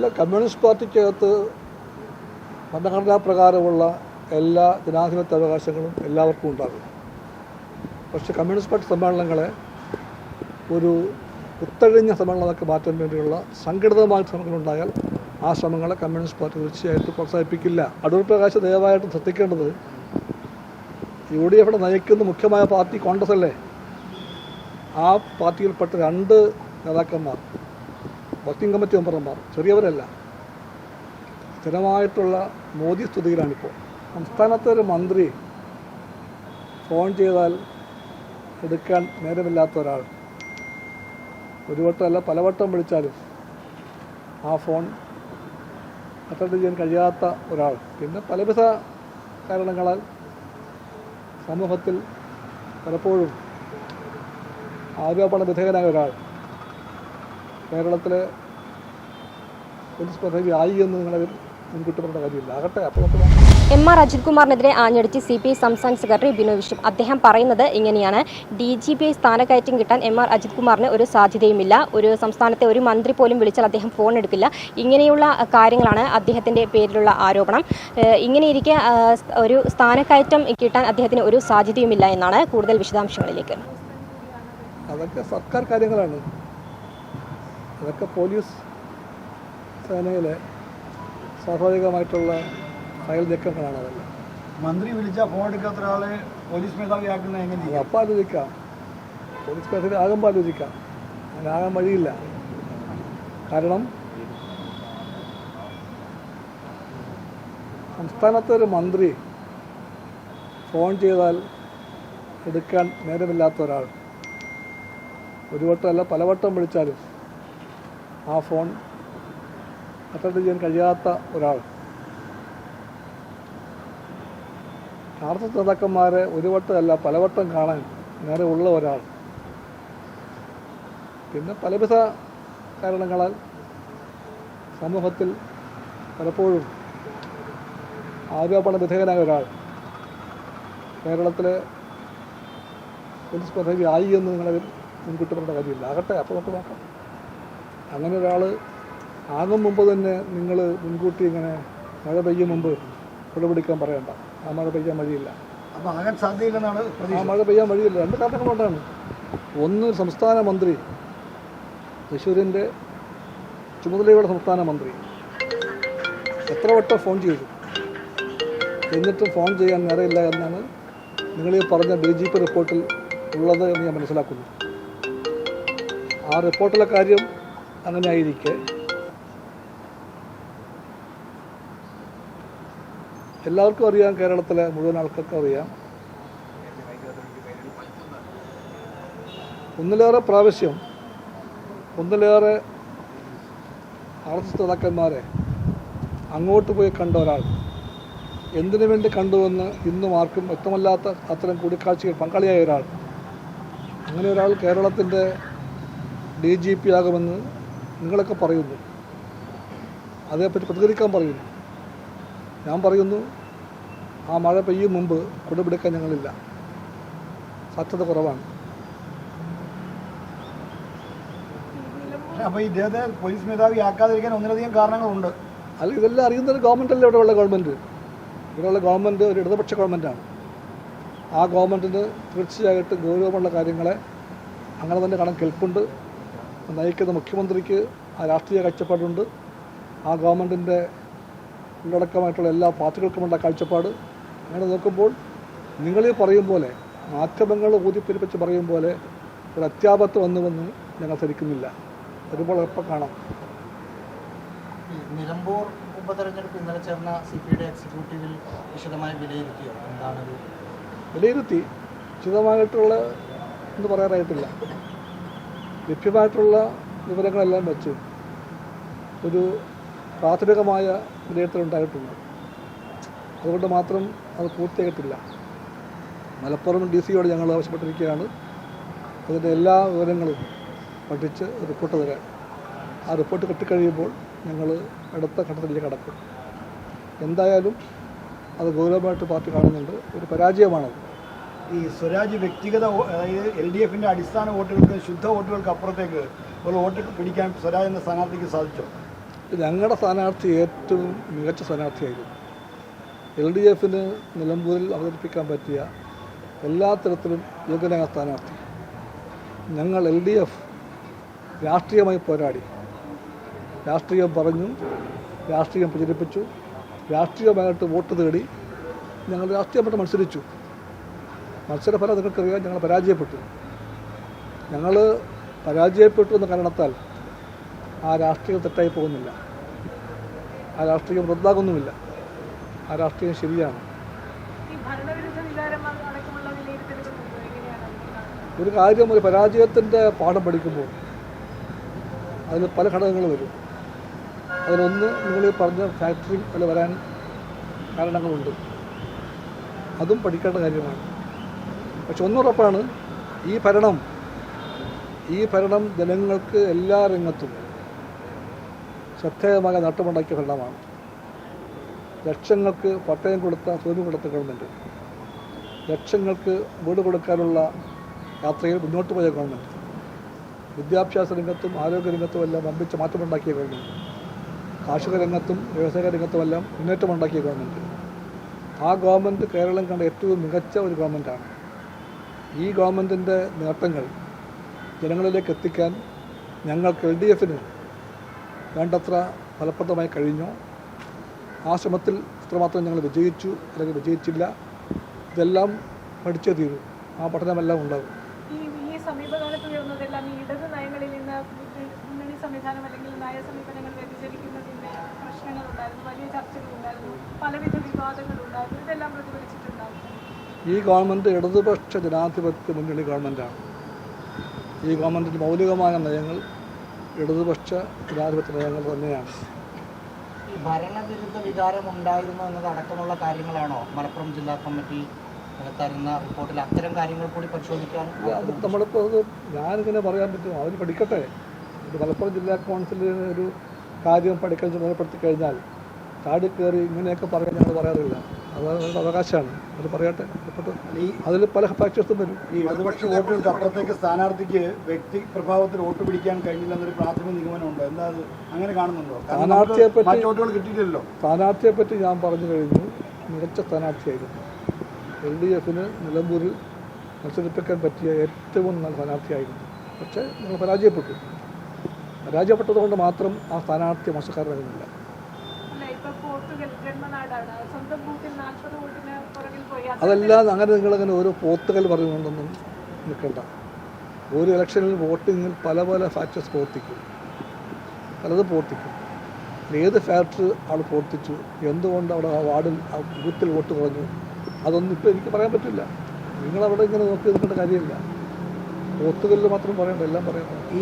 അല്ല, കമ്മ്യൂണിസ്റ്റ് പാർട്ടിക്കകത്ത് ഭരണഘടനാ പ്രകാരമുള്ള എല്ലാ ജനാധിപത്യ അവകാശങ്ങളും എല്ലാവർക്കും ഉണ്ടാകും. പക്ഷേ കമ്മ്യൂണിസ്റ്റ് പാർട്ടി സമ്മേളനങ്ങളെ ഒരു കുത്തഴിഞ്ഞ സമ്മേളനമൊക്കെ മാറ്റാൻ വേണ്ടിയുള്ള സംഘടിതമായ ശ്രമങ്ങളുണ്ടായാൽ ആ ശ്രമങ്ങളെ കമ്മ്യൂണിസ്റ്റ് പാർട്ടി തീർച്ചയായിട്ടും പ്രോത്സാഹിപ്പിക്കില്ല. അടൂർ പ്രകാശ് ദയവായിട്ട് ശ്രദ്ധിക്കേണ്ടത് UDF നയിക്കുന്ന മുഖ്യമായ പാർട്ടി കോൺഗ്രസ് അല്ലേ? ആ പാർട്ടിയിൽപ്പെട്ട 2 നേതാക്കന്മാർ, വർക്കിംഗ് കമ്മിറ്റി മെമ്പർമാർ, ചെറിയവരല്ല, സ്ഥിരമായിട്ടുള്ള മോദി സ്തുതിയിലാണിപ്പോൾ. സംസ്ഥാനത്തെ ഒരു മന്ത്രി ഫോൺ ചെയ്താൽ എടുക്കാൻ നേരമില്ലാത്ത ഒരാൾ, ഒരു വട്ടമല്ല പലവട്ടം വിളിച്ചാലും ആ ഫോൺ അറ്റൻഡ് ചെയ്യാൻ കഴിയാത്ത ഒരാൾ, പിന്നെ പലവിധ കാരണങ്ങളാൽ സമൂഹത്തിൽ പലപ്പോഴും ആരോപണ വിധേയനായ ഒരാൾ കേരളത്തിലെ പോലീസ് പദവി ആയി എന്ന് നിങ്ങളെ മുൻകൂട്ടി പറയേണ്ട കാര്യമില്ല. ആകട്ടെ, അപ്പോൾ MR അജിത് കുമാറിനെതിരെ ആഞ്ഞടിച്ച് CPI സംസ്ഥാന സെക്രട്ടറി ബിനോയ് വിശ്വം. അദ്ദേഹം പറയുന്നത് ഇങ്ങനെയാണ്: DGP സ്ഥാനക്കയറ്റം കിട്ടാൻ MR അജിത് കുമാറിന് ഒരു സാധ്യതയുമില്ല. ഒരു സംസ്ഥാനത്തെ ഒരു മന്ത്രി പോലും വിളിച്ചാൽ അദ്ദേഹം ഫോൺ എടുക്കില്ല. ഇങ്ങനെയുള്ള കാര്യങ്ങളാണ് അദ്ദേഹത്തിൻ്റെ പേരിലുള്ള ആരോപണം. ഇങ്ങനെയിരിക്കെ ഒരു സ്ഥാനക്കയറ്റം കിട്ടാൻ അദ്ദേഹത്തിന് ഒരു സാധ്യതയുമില്ല എന്നാണ്. കൂടുതൽ വിശദാംശങ്ങളിലേക്ക്. അതൊക്കെ സർക്കാർ കാര്യങ്ങളാണ്. അതൊക്കെ പോലീസ് സേനയിലെ സ്വാഭാവികമായിട്ടുള്ള ഫയൽ നീക്കങ്ങളാണ്. അതല്ല മന്ത്രി വിളിച്ചാൽ ഫോൺ എടുക്കാത്ത ഒരാളെ പോലീസ് മേധാവിയാക്കുന്നത് എങ്ങനെ? അപ്പം ആലോചിക്കാം, പോലീസ് മേധാവി ആകുമ്പോൾ ആലോചിക്കാം. അങ്ങനെ ആകാൻ വഴിയില്ല. കാരണം സംസ്ഥാനത്തെ ഒരു മന്ത്രി ഫോൺ ചെയ്താൽ എടുക്കാൻ നേരമില്ലാത്ത ഒരാൾ, ഒരു വട്ടമല്ല പലവട്ടം വിളിച്ചാലും ആ ഫോൺ അറ്റൻഡ് ചെയ്യാൻ കഴിയാത്ത ഒരാൾ, RSS നേതാക്കന്മാരെ ഒരു വട്ടമല്ല പലവട്ടം കാണാൻ നേരെ ഉള്ള ഒരാൾ, പിന്നെ പലവിധ കാരണങ്ങളാൽ സമൂഹത്തിൽ പലപ്പോഴും ആരോപണ വിധേയനായ ഒരാൾ കേരളത്തിലെ പോലീസ് പദവി ആയി എന്ന് നിങ്ങളെ മുൻകൂട്ടി പറയേണ്ട കാര്യമില്ല. ആകട്ടെ, അപ്പോൾ നമുക്ക് നോക്കാം. അങ്ങനെ ഒരാൾ ആകും മുമ്പ് തന്നെ നിങ്ങൾ മുൻകൂട്ടി ഇങ്ങനെ മഴ പെയ്യും മുമ്പ് കുടപിടിക്കാൻ പറയണ്ട. ആ മഴ പെയ്യാൻ വഴിയില്ല. അപ്പോൾ ആകാൻ സാധ്യതയില്ലെന്നാണ്. ആ മഴ പെയ്യാൻ വഴിയില്ല. 2 കാരണങ്ങൾ കൊണ്ടാണ്. ഒന്ന്, സംസ്ഥാന മന്ത്രി, തൃശ്ശൂരിൻ്റെ ചുമതലയുള്ള സംസ്ഥാന മന്ത്രി എത്ര വട്ടം ഫോൺ ചെയ്തു, എന്നിട്ടും ഫോൺ ചെയ്യാൻ നേരമില്ല എന്നാണ് നിങ്ങൾ ഈ പറഞ്ഞ DGP റിപ്പോർട്ടിൽ ഉള്ളത് എന്ന് ഞാൻ മനസ്സിലാക്കുന്നു. ആ റിപ്പോർട്ടിലെ കാര്യം അങ്ങനെ ആയിരിക്കെ എല്ലാവർക്കും അറിയാം, കേരളത്തിലെ മുഴുവൻ ആൾക്കാർക്കും അറിയാം, ഒന്നിലേറെ പ്രാവശ്യം ഒന്നിലേറെ RSS നേതാക്കന്മാരെ അങ്ങോട്ട് പോയി കണ്ട ഒരാൾ, എന്തിനു വേണ്ടി കണ്ടുവെന്ന് ഇന്നും ആർക്കും വ്യക്തമല്ലാത്ത അത്തരം കൂടിക്കാഴ്ചയിൽ പങ്കാളിയായ ഒരാൾ, അങ്ങനെ ഒരാൾ കേരളത്തിൻ്റെ DGP ആകുമെന്ന് നിങ്ങളൊക്കെ പറയുന്നു. അതേപ്പറ്റി പ്രതികരിക്കാൻ പറയുന്നു. ഞാൻ പറയുന്നു, ആ മഴ പെയ്യും മുമ്പ് കുടപിടിക്കാൻ ഞങ്ങളില്ല, സാധ്യത കുറവാണ്. അപ്പോൾ ഇദ്ദേഹത്തെ പോലീസ് മേധാവി ആക്കാതിരിക്കാൻ ഒന്നിലധികം കാരണങ്ങളുണ്ട്. അല്ല, ഇതെല്ലാം അറിയുന്നൊരു ഗവൺമെൻറ്റല്ലേ ഇവിടെയുള്ള ഗവൺമെൻറ്. ഇവിടെയുള്ള ഗവൺമെൻറ് ഒരു ഇടതുപക്ഷ ഗവൺമെൻറ്റാണ്. ആ ഗവൺമെൻറ്റിന് തീർച്ചയായിട്ടും ഗൗരവമുള്ള കാര്യങ്ങളെ അങ്ങനെ തന്നെ കണക്കെടുപ്പുണ്ട്. നയിക്കുന്ന മുഖ്യമന്ത്രിക്ക് ആ രാഷ്ട്രീയ കാഴ്ചപ്പാടുണ്ട്. ആ ഗവൺമെൻറ്റിൻ്റെ ഉള്ളടക്കമായിട്ടുള്ള എല്ലാ പാർട്ടികൾക്കുമുള്ള കാഴ്ചപ്പാട്. അങ്ങനെ നോക്കുമ്പോൾ നിങ്ങൾ പറയും പോലെ, മാധ്യമങ്ങൾ ഊതിപ്പെരിപ്പിച്ച് പറയും പോലെ ഒരു അത്യാപത്ത് വന്നുവെന്ന് ഞങ്ങൾ ധരിക്കുന്നില്ല. വരുമ്പോൾ എപ്പോൾ കാണാം. നിലമ്പൂർ ഉപതെരഞ്ഞെടുപ്പ് ഇന്നലെ ചേർന്ന CPIയുടെ എക്സിക്യൂട്ടീവിൽ വിശദമായി വിലയിരുത്തിയോ? എന്താണത്? വിലയിരുത്തി. വിശദമായിട്ടുള്ള എന്ന് പറയാനായിട്ടില്ല. ലഭ്യമായിട്ടുള്ള വിവരങ്ങളെല്ലാം വെച്ച് ഒരു പ്രാഥമികമായ വിലയിരുത്തലുണ്ടായിട്ടുണ്ട്. അതുകൊണ്ട് മാത്രം അത് പൂർത്തിയായിട്ടില്ല. മലപ്പുറം DCയോട് ഞങ്ങൾ ആവശ്യപ്പെട്ടിരിക്കുകയാണ് അതിൻ്റെ എല്ലാ വിവരങ്ങളും പഠിച്ച് റിപ്പോർട്ട് തരാൻ. ആ റിപ്പോർട്ട് കിട്ടിക്കഴിയുമ്പോൾ ഞങ്ങൾ അടുത്ത ഘട്ടത്തിലേക്ക് കടക്കും. എന്തായാലും അത് ഗൗരവമായിട്ട് പാർട്ടി കാണുന്നുണ്ട്. ഒരു പരാജയമാണത്. ഈ സ്വരാജ് വ്യക്തിഗത, അതായത് LDFൻ്റെ അടിസ്ഥാന വോട്ടുകൾക്ക്, ശുദ്ധ വോട്ടുകൾക്ക് അപ്പുറത്തേക്ക് ഒരു വോട്ട് പിടിക്കാൻ സ്വരാജ് എന്ന സ്ഥാനാർത്ഥിക്ക് സാധിച്ചോ? ഞങ്ങളുടെ സ്ഥാനാർത്ഥി ഏറ്റവും മികച്ച സ്ഥാനാർത്ഥിയായിരുന്നു. LDF നിലമ്പൂരിൽ അവതരിപ്പിക്കാൻ പറ്റിയ എല്ലാ തരത്തിലും യോഗ്യനായ സ്ഥാനാർത്ഥി. ഞങ്ങൾ LDF രാഷ്ട്രീയമായി പോരാടി, രാഷ്ട്രീയം പറഞ്ഞു, രാഷ്ട്രീയം പ്രചരിപ്പിച്ചു, രാഷ്ട്രീയമായിട്ട് വോട്ട് തേടി ഞങ്ങൾ രാഷ്ട്രീയമായിട്ട് മത്സരിച്ചു. മത്സരഫലം നിങ്ങൾക്കറിയാം, ഞങ്ങൾ പരാജയപ്പെട്ടു. ഞങ്ങൾ പരാജയപ്പെട്ടു എന്ന കാരണത്താൽ ആ രാഷ്ട്രീയം തെറ്റായി പോകുന്നില്ല, ആ രാഷ്ട്രീയം റദ്ദാകുന്നുമില്ല, ആ രാഷ്ട്രീയം ശരിയാണ്. ഒരു കാര്യം, ഒരു പരാജയത്തിൻ്റെ പാഠം പഠിക്കുമ്പോൾ അതിൽ പല ഘടകങ്ങൾ വരും. അതിലൊന്ന് നിങ്ങൾ പറഞ്ഞ ഫാക്ടറി വില വരാൻ കാരണങ്ങളുണ്ട്, അതും പഠിക്കേണ്ട കാര്യമാണ്. പക്ഷെ ഒന്നുറപ്പാണ്, ഈ ഭരണം ജനങ്ങൾക്ക് എല്ലാ രംഗത്തും ശ്രദ്ധേയമായ നേട്ടമുണ്ടാക്കിയ ഭരണമാണ്. ലക്ഷങ്ങൾക്ക് പട്ടയം കൊടുത്ത, തൊഴിൽ കൊടുത്ത ഗവൺമെൻറ്, ലക്ഷങ്ങൾക്ക് വീട് കൊടുക്കാനുള്ള യാത്രയിൽ മുന്നോട്ട് പോയ ഗവൺമെൻറ്, വിദ്യാഭ്യാസ രംഗത്തും ആരോഗ്യ രംഗത്തും എല്ലാം വമ്പിച്ച മാറ്റമുണ്ടാക്കിയ ഗവൺമെൻറ്, കാർഷിക രംഗത്തും വ്യവസായ രംഗത്തുമെല്ലാം മുന്നേറ്റമുണ്ടാക്കിയ ഗവൺമെൻറ്. ആ ഗവൺമെൻറ് കേരളം കണ്ട ഏറ്റവും മികച്ച ഒരു ഗവൺമെൻറ്റാണ്. ഈ ഗവൺമെൻറ്റിൻ്റെ നേട്ടങ്ങൾ ജനങ്ങളിലേക്ക് എത്തിക്കാൻ ഞങ്ങൾക്ക് LDF വേണ്ടത്ര ഫലപ്രദമായി കഴിഞ്ഞോ, ആ ശ്രമത്തിൽ ഇത്രമാത്രം ഞങ്ങൾ വിജയിച്ചു അല്ലെങ്കിൽ വിജയിച്ചില്ല, ഇതെല്ലാം പഠിച്ചേ തീരൂ. ആ പഠനമെല്ലാം ഉണ്ടാകും. ഈ സമീപകാലത്ത് ഉയർന്നതെല്ലാം ഈ ഇടത് നയങ്ങളിൽ നിന്ന് മുന്നണി സംവിധാനം അല്ലെങ്കിൽ നയ സമീപനങ്ങൾ വ്യതിചലിക്കുന്നതിൻ്റെ പ്രശ്നങ്ങളുണ്ടായിരുന്നു, വലിയ ചർച്ചകളുണ്ടായിരുന്നു, പലവിധ വിവാദങ്ങളുണ്ടായിരുന്നു. ഇതെല്ലാം പ്രതിഫലിച്ചിട്ടുണ്ടായിരുന്നു. ഈ ഗവൺമെൻറ് ഇടതുപക്ഷ ജനാധിപത്യ മുന്നണി ഗവൺമെൻറ്റാണ്. ഈ ഗവൺമെൻറ്റിൻ്റെ മൗലികമായ നയങ്ങൾ ഇടതുപക്ഷ ജനാധിപത്യ നയങ്ങൾ തന്നെയാണ്. ഈ ഭരണവിരുദ്ധ വികാരം ഉണ്ടായിരുന്നു എന്നതടക്കമുള്ള കാര്യങ്ങളാണോ മലപ്പുറം ജില്ലാ കമ്മിറ്റി തരുന്ന റിപ്പോർട്ടിൽ അത്തരം കാര്യങ്ങൾ കൂടി പരിശോധിക്കാൻ? അത് നമ്മളിപ്പോൾ ഞാനിങ്ങനെ പറയാൻ പറ്റും, അവർ പഠിക്കട്ടെ. ഇത് മലപ്പുറം ജില്ലാ കൗൺസിലിന് ഒരു കാര്യം പഠിക്കാൻ ചുമതലപ്പെടുത്തി കഴിഞ്ഞാൽ ചാടി കയറി ഇങ്ങനെയൊക്കെ പറയാൻ ഞങ്ങൾ പറയാറില്ല. അത് അവരുടെ അവകാശമാണ്, അത് പറയട്ടെ. അതിൽ പല ഫാക്ടേഴ്സും വരും. ഈ ഇടതുപക്ഷ വോട്ടുകൾക്ക് അപ്പുറത്തേക്ക് സ്ഥാനാർത്ഥിക്ക് വ്യക്തി പ്രഭാവത്തിൽ വോട്ട് പിടിക്കാൻ കഴിഞ്ഞില്ല എന്നൊരു പ്രാഥമിക നിഗമനമുണ്ടോ? എന്താ അത് അങ്ങനെ കാണുന്നുണ്ടോ? സ്ഥാനാർത്ഥിയെപ്പറ്റി വോട്ടുകൾ കിട്ടിയിട്ടില്ലല്ലോ. സ്ഥാനാർത്ഥിയെപ്പറ്റി ഞാൻ പറഞ്ഞു കഴിഞ്ഞു, മികച്ച സ്ഥാനാർത്ഥിയായിരുന്നു. LDF നിലമ്പൂരിൽ മത്സരിപ്പിക്കാൻ പറ്റിയ ഏറ്റവും നല്ല സ്ഥാനാർത്ഥിയായിരുന്നു. പക്ഷേ ഞങ്ങൾ പരാജയപ്പെട്ടതുകൊണ്ട് മാത്രം ആ സ്ഥാനാർത്ഥി മോശക്കാരനാകുന്നില്ല. അതെല്ലാം അങ്ങനെ നിങ്ങളങ്ങനെ ഓരോ പോത്തുകൾ പറഞ്ഞുകൊണ്ടൊന്നും നിൽക്കണ്ട. ഒരു ഇലക്ഷനിൽ വോട്ടിങ്ങിൽ പല പല ഫാക്ടേഴ്സ് പ്രവർത്തിക്കും, പലതും പ്രവർത്തിക്കും. ഏത് ഫാക്ടർ ആൾ പ്രവർത്തിച്ചു, എന്തുകൊണ്ട് അവിടെ ആ വാർഡിൽ ആ ബൂത്തിൽ വോട്ട് കുറഞ്ഞു, അതൊന്നും ഇപ്പോൾ എനിക്ക് പറയാൻ പറ്റില്ല. നിങ്ങളവിടെ ഇങ്ങനെ നോക്കി നിൽക്കേണ്ട കാര്യമില്ല. പോത്തുകളിൽ മാത്രം പറയണ്ട, എല്ലാം പറയണം. ഈ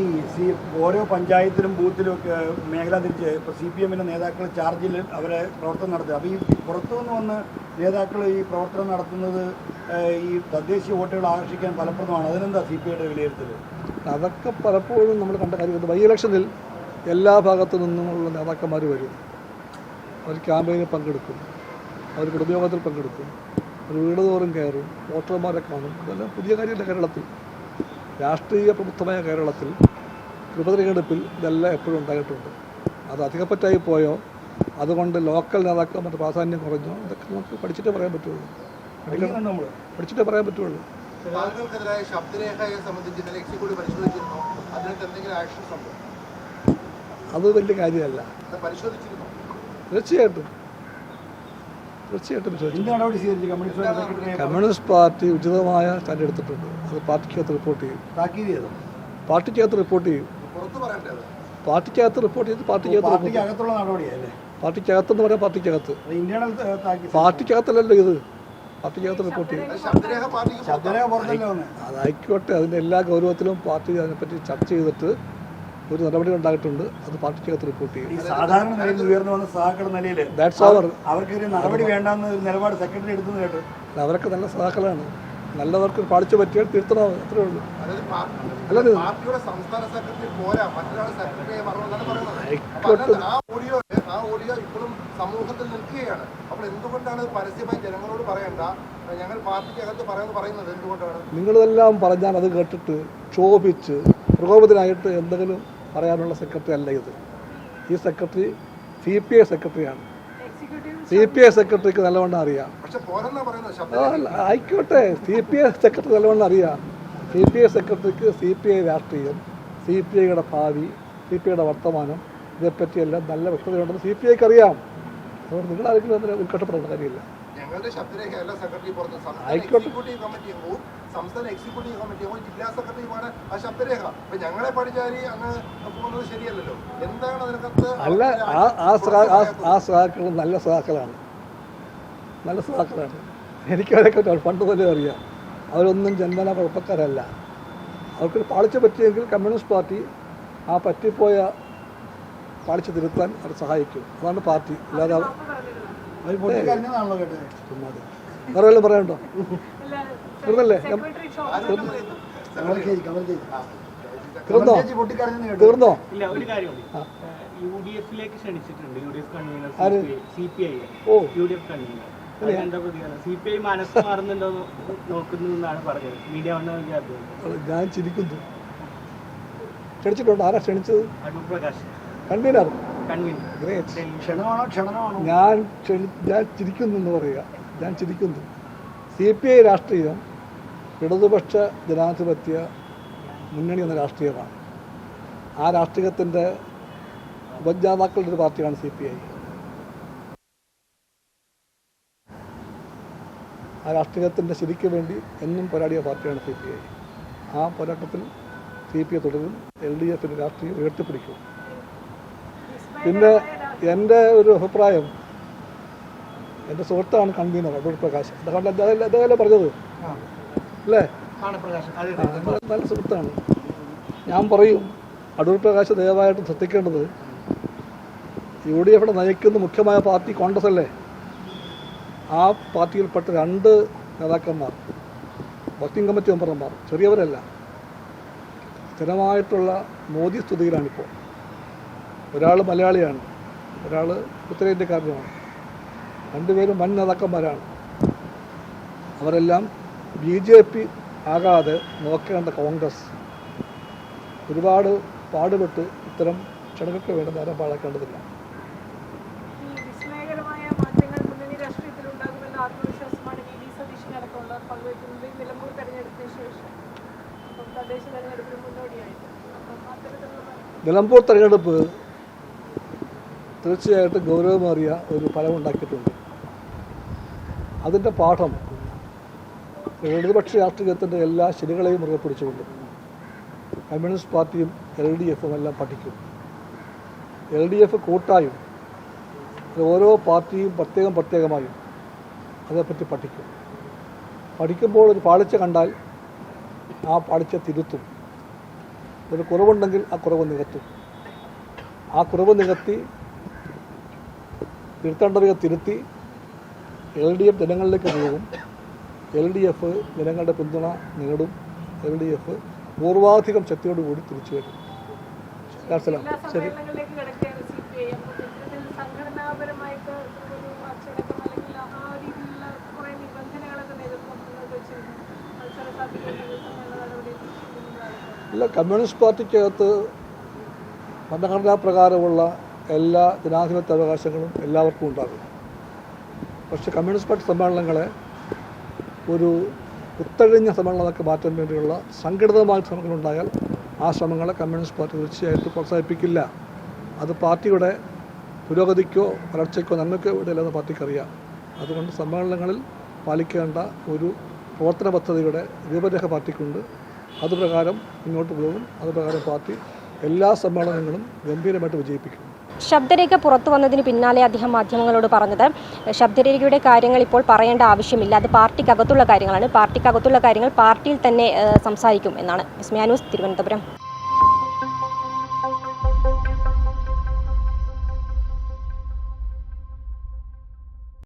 ഓരോ പഞ്ചായത്തിലും ബൂത്തിലും ഒക്കെ മേഖല തിരിച്ച് ഇപ്പോൾ CPM നേതാക്കൾ ചാർജിൽ അവരെ പ്രവർത്തനം നടത്തുക. അപ്പോൾ ഈ പുറത്തുനിന്ന് വന്ന് നേതാക്കൾ ഈ പ്രവർത്തനം നടത്തുന്നത് ഈ തദ്ദേശീയ വോട്ടുകൾ ആകർഷിക്കാൻ ഫലപ്രദമാണ്. അതിനെന്താ CPIയുടെ വിലയിരുത്തൽ? അതൊക്കെ പലപ്പോഴും നമ്മൾ കണ്ട കാര്യമുണ്ട്. ബൈ ഇലക്ഷനിൽ എല്ലാ ഭാഗത്തു നിന്നുമുള്ള നേതാക്കന്മാർ വരും, അവർ ക്യാമ്പയിനിൽ പങ്കെടുക്കും, അവർ കുടുംബയോഗത്തിൽ പങ്കെടുക്കും, അവർ വീട് തോറും കയറും, വോട്ടർമാരെ കാണും. ഇതെല്ലാം പുതിയ കാര്യമില്ല. കേരളത്തിൽ, രാഷ്ട്രീയ പ്രബുദ്ധമായ കേരളത്തിൽ ഉപതെരഞ്ഞെടുപ്പിൽ ഇതെല്ലാം എപ്പോഴും ഉണ്ടായിട്ടുണ്ട്. അത് അധികപ്പറ്റായി പോയോ, അതുകൊണ്ട് ലോക്കൽ നേതാക്കന്മാരുടെ പ്രാധാന്യം കുറഞ്ഞോ, ഇതൊക്കെ നമുക്ക് പഠിച്ചിട്ടേ പറയാൻ പറ്റുള്ളൂ. പഠിച്ചിട്ടേ പറയാൻ പറ്റുള്ളൂ. അത് വലിയ കാര്യമല്ല. തീർച്ചയായിട്ടും കമ്മ്യൂണിസ്റ്റ് പാർട്ടി ഉചിതമായ സ്റ്റാൻഡ് എടുത്തിട്ടുണ്ട്. അത് പാർട്ടിക്കകത്ത് റിപ്പോർട്ട് ചെയ്യും. പാർട്ടിക്കകത്ത് റിപ്പോർട്ട് ചെയ്യും. പാർട്ടിക്കകത്തെന്ന് പറയാം. പാർട്ടിക്കകത്തല്ലല്ലോ ഇത്. പാർട്ടിക്കകത്ത് റിപ്പോർട്ട് ചെയ്യും. അതായിക്കോട്ടെ, അതിൻ്റെ എല്ലാ ഗൗരവത്തിലും പാർട്ടി അതിനെപ്പറ്റി ചർച്ച ചെയ്തിട്ട് ഒരു നടപടി ഉണ്ടായിട്ടുണ്ട്. അത് പാർട്ടിക്കകത്ത് റിപ്പോർട്ട് ചെയ്യും. സാധാരണ നിലയിൽ ഉയർന്നു വന്ന സഹാക്കളുടെ നിലയിൽ അവർക്കൊരു നടപടി വേണ്ടെന്ന് നിലപാട് സെക്രട്ടറി എടുത്തു കേട്ടു. അവരൊക്കെ നല്ല സഹാക്കളാണ്. നല്ലവർക്ക് പാളിച്ചു പറ്റിയാൽ തിരുത്തണോ, അത്രേ ഉള്ളൂ. അല്ലത് സമൂഹത്തിൽ നിൽക്കുകയാണ്. അപ്പോൾ എന്തുകൊണ്ടാണ് പരസ്യമായി ജനങ്ങളോട് പറയണ്ട, ഞങ്ങൾ പാർട്ടിക്കകത്ത് പറയുന്നത് എന്തുകൊണ്ടാണ്? നിങ്ങളിതെല്ലാം പറഞ്ഞാൽ അത് കേട്ടിട്ട് ക്ഷോഭിച്ച് പ്രകോപിതനായിട്ട് എന്തെങ്കിലും പറയാനുള്ള സെക്രട്ടറി അല്ല ഇത്. ഈ സെക്രട്ടറി CPI സെക്രട്ടറിയാണ്. CPI സെക്രട്ടറിക്ക് നല്ലവണ്ണം അറിയാം. പക്ഷെ പോരെന്നാ പറയുന്നത്. ആയിക്കോട്ടെ, CPI സെക്രട്ടറി നല്ലവണ്ണം അറിയാം. CPI സെക്രട്ടറിക്ക് CPI രാഷ്ട്രീയം, CPIയുടെ ഭാവി, CPIയുടെ വർത്തമാനം ഇതേപ്പറ്റിയെല്ലാം നല്ല വ്യക്തതയുണ്ടെന്ന് CPIക്ക് അറിയാം. അതുകൊണ്ട് നിങ്ങൾ ആരെങ്കിലും അതിനെ ഉത്കട്ടപ്പെടേണ്ട കാര്യമില്ല. ഞങ്ങളുടെ ശബ്ദരേഖയല്ല സെക്രട്ടറി പുറത്ത്. സംസ്ഥാന എക്സിക്യൂട്ടീവ് കമ്മിറ്റി ജില്ലാ സെക്രട്ടറിയുമാണ് ആ ശബ്ദരേഖ. അപ്പൊ ഞങ്ങളെ പഠിച്ചാരി അങ്ങ് പോകുന്നത് ശരിയല്ലല്ലോ. എന്താണ് അതിനകത്ത്? അല്ല, ആ സഹാക്കൾ നല്ല സഹാക്കളാണ്, നല്ല സഹാക്കളാണ്. എനിക്കവരൊക്കെ പണ്ട് പോലെ അറിയാം. അവരൊന്നും ജന്മന കുഴപ്പക്കാരല്ല. അവർക്കൊരു പാളിച്ച പറ്റിയെങ്കിൽ കമ്മ്യൂണിസ്റ്റ് പാർട്ടി ആ പറ്റിപ്പോയ പാളിച്ച തിരുത്താൻ അവർ സഹായിക്കും. അതാണ് പാർട്ടി. അല്ലാതെ വേറെ വല്ലതും പറയാനുണ്ടോ? തീർന്നല്ലേ? തീർന്നോ? ഇല്ല, ഒരു കാര്യം UDF-ലേക്ക് ക്ഷണിച്ചിട്ടുണ്ട്. UDF convener CPI UDF convener എന്താ പ്രതികരണം? CPI മനസ്സ് മാറുന്നുണ്ടോ നോക്കുന്നു എന്നാണ് പറഞ്ഞത്. മീഡിയ ഞാൻ ചിരിക്കുന്നു. ക്ഷണിച്ചിട്ടുണ്ടോ? ആരാ ക്ഷണിച്ചത്? അടൂർ പ്രകാശ് കൺവീനർ. ക്ഷണമാണോ? ഞാൻ ചിരിക്കുന്നു എന്ന് പറയുക. ഞാൻ ചിരിക്കുന്നു. CPI രാഷ്ട്രീയം ഇടതുപക്ഷ ജനാധിപത്യ മുന്നണി എന്ന രാഷ്ട്രീയമാണ്. ആ രാഷ്ട്രീയത്തിൻ്റെ ഉപജ്ഞാതാക്കളുടെ ഒരു പാർട്ടിയാണ് CPI. ആ രാഷ്ട്രീയത്തിൻ്റെ ശരിക്ക് വേണ്ടി എന്നും പോരാടിയ പാർട്ടിയാണ് CPI. ആ പോരാട്ടത്തിൽ CPI തുടരും. LDF-ൻ്റെ രാഷ്ട്രീയം ഉയർത്തിപ്പിടിക്കും. പിന്നെ എൻ്റെ ഒരു അഭിപ്രായം, എൻ്റെ സുഹൃത്താണ് കൺവീനർ അടൂർ പ്രകാശ്. അദ്ദേഹമല്ലേ പറഞ്ഞത് അല്ലേ? നല്ല സുഹൃത്താണ്. ഞാൻ പറയും, അടൂർ പ്രകാശ് ദയവായിട്ട് ശ്രദ്ധിക്കേണ്ടത്, UDF-നെ നയിക്കുന്ന മുഖ്യമായ പാർട്ടി കോൺഗ്രസ് അല്ലേ? ആ പാർട്ടിയിൽപ്പെട്ട 2 നേതാക്കന്മാർ, വർക്കിംഗ് കമ്മിറ്റി മെമ്പർമാർ, ചെറിയവരല്ല, സ്ഥിരമായിട്ടുള്ള മോദി സ്തുതിയിലാണിപ്പോൾ. ഒരാൾ മലയാളിയാണ്, ഒരാൾ ഉത്തരേന്ത്യക്കാരനുമാണ്. 2 പേരും വൻ നേതാക്കന്മാരാണ്. അവരെല്ലാം BJP ആകാതെ നോക്കേണ്ട കോൺഗ്രസ് ഒരുപാട് പാടുപെട്ട് ഇത്തരം ക്ഷണങ്ങൾക്ക് വേണ്ടി നേരം പാഴാക്കേണ്ടതില്ല. വിസ്മയകരമായ മാറ്റങ്ങൾ മുന്നണി രാഷ്ട്രീയത്തിൽ ഉണ്ടാകുമെന്ന ആത്മവിശ്വാസമാണ് VD സതീശനടക്കമുള്ളവർ പങ്കുവയ്ക്കുന്നത് നിലമ്പൂർ തെരഞ്ഞെടുപ്പിന് ശേഷം, തദ്ദേശ തെരഞ്ഞെടുപ്പിന് മുന്നോടിയായിട്ട്. നിലമ്പൂർ തെരഞ്ഞെടുപ്പ് തീർച്ചയായിട്ടും ഗൗരവമേറിയ ഒരു ഫലമുണ്ടാക്കിയിട്ടുണ്ട്. അതിൻ്റെ പാഠം ഇടതുപക്ഷ രാഷ്ട്രീയത്തിൻ്റെ എല്ലാ ശരികളെയും മുറുകെ പിടിച്ചുകൊണ്ട് കമ്മ്യൂണിസ്റ്റ് പാർട്ടിയും LDF-ഉം എല്ലാം പഠിക്കും. LDF കൂട്ടായും ഓരോ പാർട്ടിയും പ്രത്യേകമായും അതേപ്പറ്റി പഠിക്കും. പഠിക്കുമ്പോൾ ഒരു പാളിച്ച കണ്ടാൽ ആ പാളിച്ച തിരുത്തും. ഒരു കുറവുണ്ടെങ്കിൽ ആ കുറവ് നികത്തും. ആ കുറവ് നികത്തി തിരുത്തേണ്ടവയെ തിരുത്തി LDF ജനങ്ങളിലേക്ക് പോകും. LDF ജനങ്ങളുടെ പിന്തുണ നേടും. LDF പൂർവാധികം ശക്തിയോടുകൂടി തിരിച്ചു വരും. ശരി. ഇല്ല, കമ്മ്യൂണിസ്റ്റ് പാർട്ടിക്കകത്ത് ഭരണഘടനാ പ്രകാരമുള്ള എല്ലാ ജനാധിപത്യ അവകാശങ്ങളും എല്ലാവർക്കും ഉണ്ടാകും. പക്ഷേ കമ്മ്യൂണിസ്റ്റ് പാർട്ടി സമ്മേളനങ്ങളെ ഒരു കുത്തഴിഞ്ഞ സമ്മേളനമൊക്കെ മാറ്റാൻ വേണ്ടിയുള്ള സംഘടിതമായ ശ്രമങ്ങളുണ്ടായാൽ ആ ശ്രമങ്ങളെ കമ്മ്യൂണിസ്റ്റ് പാർട്ടി തീർച്ചയായിട്ടും പ്രോത്സാഹിപ്പിക്കില്ല. അത് പാർട്ടിയുടെ പുരോഗതിക്കോ വളർച്ചയ്ക്കോ നന്മയ്ക്കോ ഇടയില്ലെന്ന് പാർട്ടിക്കറിയാം. അതുകൊണ്ട് സമ്മേളനങ്ങളിൽ പാലിക്കേണ്ട ഒരു പ്രവർത്തന പദ്ധതിയുടെ രൂപരേഖ പാർട്ടിക്കുണ്ട്. അതുപ്രകാരം മുന്നോട്ട് പോകും. അതുപ്രകാരം പാർട്ടി എല്ലാ സമ്മേളനങ്ങളും ഗംഭീരമായിട്ട് വിജയിപ്പിക്കും. ശബ്ദരേഖ പുറത്തു വന്നതിന് പിന്നാലെ അദ്ദേഹം മാധ്യമങ്ങളോട് പറഞ്ഞത് ശബ്ദരേഖയുടെ കാര്യങ്ങൾ ഇപ്പോൾ പറയേണ്ട ആവശ്യമില്ല, അത് പാർട്ടിക്കകത്തുള്ള കാര്യങ്ങളാണ്, പാർട്ടിക്കകത്തുള്ള കാര്യങ്ങൾ പാർട്ടിയിൽ തന്നെ സംസാരിക്കും എന്നാണ്. വിസ്മയ ന്യൂസ്, തിരുവനന്തപുരം.